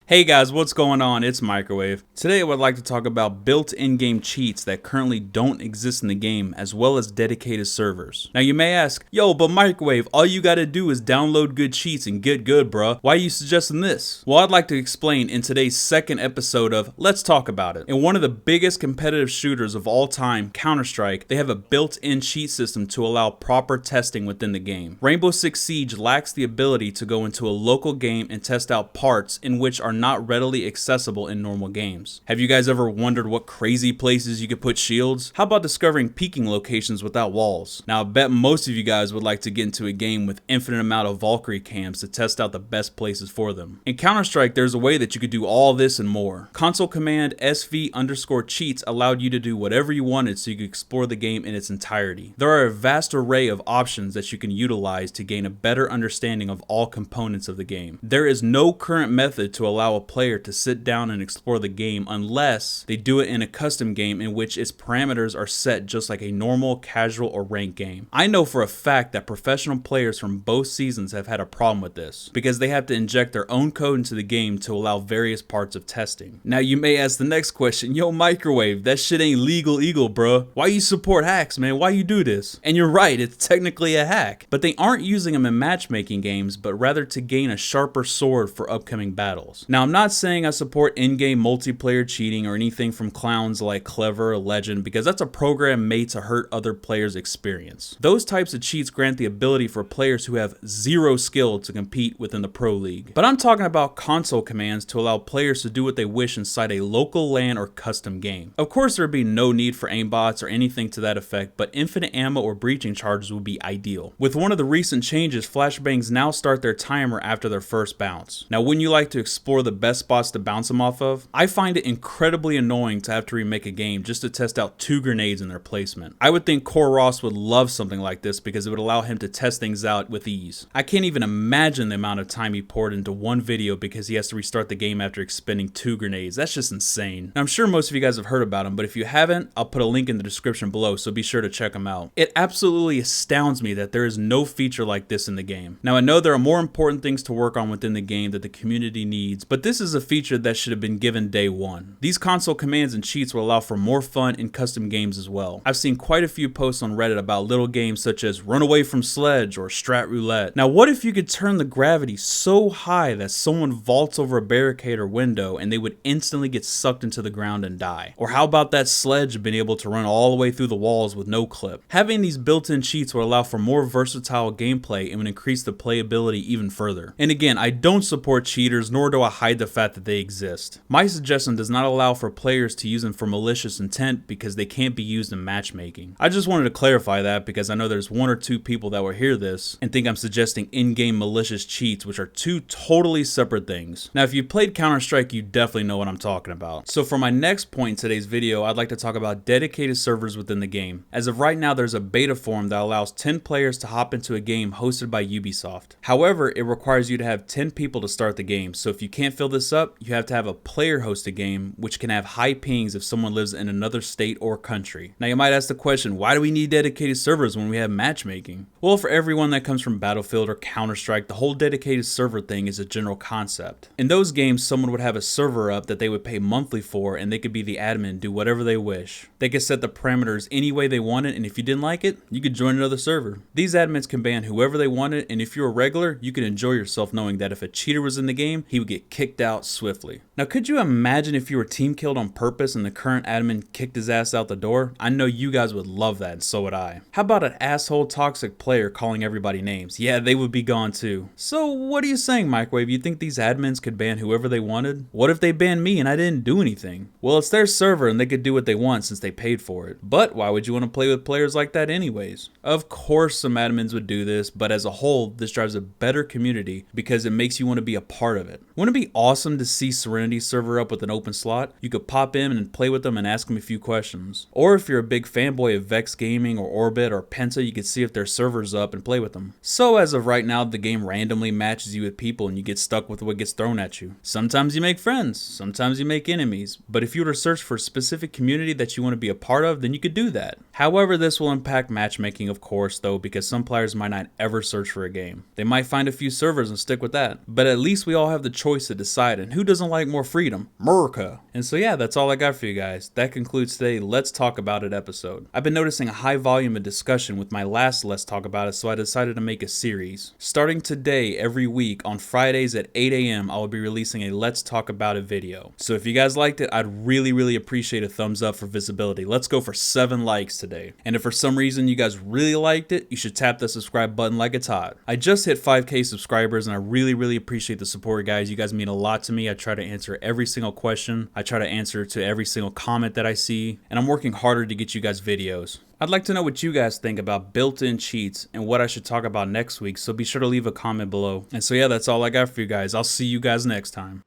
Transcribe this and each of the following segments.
Hey guys, what's going on? It's Microwave. Today I would like to talk about built in-game cheats that currently don't exist in the game, as well as dedicated servers. Now you may ask, yo, but Microwave, all you gotta do is download good cheats and get good, bruh. Why are you suggesting this? Well, I'd like to explain in today's second episode of Let's Talk About It. In one of the biggest competitive shooters of all time, Counter-Strike, they have a built-in cheat system to allow proper testing within the game. Rainbow Six Siege lacks the ability to go into a local game and test out parts in which are not readily accessible in normal games. Have you guys ever wondered what crazy places you could put shields? How about discovering peeking locations without walls? Now I bet most of you guys would like to get into a game with infinite amount of Valkyrie cams to test out the best places for them. In Counter-Strike, there's a way that you could do all this and more. Console command SV_cheats allowed you to do whatever you wanted so you could explore the game in its entirety. There are a vast array of options that you can utilize to gain a better understanding of all components of the game. There is no current method to allow a player to sit down and explore the game unless they do it in a custom game in which its parameters are set just like a normal, casual, or ranked game. I know for a fact that professional players from both seasons have had a problem with this because they have to inject their own code into the game to allow various parts of testing. Now you may ask the next question, yo Microwave, that shit ain't legal, bruh. Why you support hacks, man? Why you do this? And you're right, it's technically a hack, but they aren't using them in matchmaking games, but rather to gain a sharper sword for upcoming battles. Now I'm not saying I support in-game multiplayer cheating or anything from clowns like Clever or Legend because that's a program made to hurt other players' experience. Those types of cheats grant the ability for players who have zero skill to compete within the pro league. But I'm talking about console commands to allow players to do what they wish inside a local LAN or custom game. Of course there would be no need for aimbots or anything to that effect, but infinite ammo or breaching charges would be ideal. With one of the recent changes, flashbangs now start their timer after their first bounce. Now wouldn't you like to explore the best spots to bounce them off of? I find it incredibly annoying to have to remake a game just to test out 2 grenades in their placement. I would think Core Ross would love something like this because it would allow him to test things out with ease. I can't even imagine the amount of time he poured into one video because he has to restart the game after expending 2 grenades. That's just insane. Now, I'm sure most of you guys have heard about him, but if you haven't, I'll put a link in the description below, so be sure to check him out. It absolutely astounds me that there is no feature like this in the game. Now I know there are more important things to work on within the game that the community needs, but this is a feature that should have been given day one. These console commands and cheats will allow for more fun in custom games as well. I've seen quite a few posts on Reddit about little games such as Run Away from Sledge or Strat Roulette. Now what if you could turn the gravity so high that someone vaults over a barricade or window and they would instantly get sucked into the ground and die? Or how about that Sledge being able to run all the way through the walls with no clip? Having these built-in cheats will allow for more versatile gameplay and would increase the playability even further. And again, I don't support cheaters, nor do I hide the fact that they exist. My suggestion does not allow for players to use them for malicious intent because they can't be used in matchmaking. I just wanted to clarify that because I know there's 1 or 2 people that will hear this and think I'm suggesting in-game malicious cheats, which are 2 totally separate things. Now if you played Counter-Strike, you definitely know what I'm talking about. So for my next point in today's video, I'd like to talk about dedicated servers within the game. As of right now, there's a beta form that allows 10 players to hop into a game hosted by Ubisoft. However, it requires you to have 10 people to start the game, so if you can't fill this up, you have to have a player host a game, which can have high pings if someone lives in another state or country. Now you might ask the question, why do we need dedicated servers when we have matchmaking? Well, for everyone that comes from Battlefield or Counter-Strike, the whole dedicated server thing is a general concept. In those games, someone would have a server up that they would pay monthly for, and they could be the admin and do whatever they wish. They could set the parameters any way they wanted, and if you didn't like it, you could join another server. These admins can ban whoever they wanted, and if you're a regular, you could enjoy yourself knowing that if a cheater was in the game, he would get kicked out swiftly. Now could you imagine if you were team killed on purpose and the current admin kicked his ass out the door? I know you guys would love that, and so would I. How about an asshole toxic player calling everybody names? Yeah, they would be gone too. So what are you saying, Microwave? You think these admins could ban whoever they wanted? What if they banned me and I didn't do anything? Well, it's their server and they could do what they want since they paid for it. But why would you want to play with players like that anyways? Of course some admins would do this, but as a whole, this drives a better community because it makes you want to be a part of it. Wouldn't it be awesome to see Serenity's server up with an open slot? You could pop in and play with them and ask them a few questions. Or if you're a big fanboy of Vex Gaming or Orbit or Penta, you could see if their server's up and play with them. So as of right now, the game randomly matches you with people and you get stuck with what gets thrown at you. Sometimes you make friends, sometimes you make enemies, but if you were to search for a specific community that you want to be a part of, then you could do that. However, this will impact matchmaking, of course, though, because some players might not ever search for a game. They might find a few servers and stick with that, but at least we all have the choice to decide, and who doesn't like more freedom? America. And so yeah, that's all I got for you guys. That concludes today's Let's Talk About It episode. I've been noticing a high volume of discussion with my last Let's Talk About It, so I decided to make a series. Starting today, every week, on Fridays at 8 a.m., I will be releasing a Let's Talk About It video. So if you guys liked it, I'd really appreciate a thumbs up for visibility. Let's go for 7 likes today. And if for some reason you guys really liked it, you should tap the subscribe button like it's hot. I just hit 5K subscribers, and I really appreciate the support, guys. You guys mean a lot to me. I try to answer every single question. I try to answer to every single comment that I see, and I'm working harder to get you guys videos. I'd like to know what you guys think about built-in cheats and what I should talk about next week, so be sure to leave a comment below. And so yeah, that's all I got for you guys. I'll see you guys next time.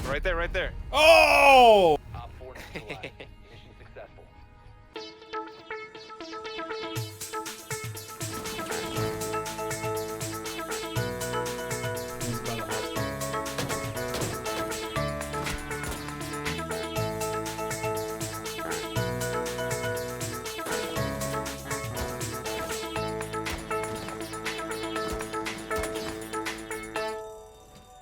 Right there, right there. Oh!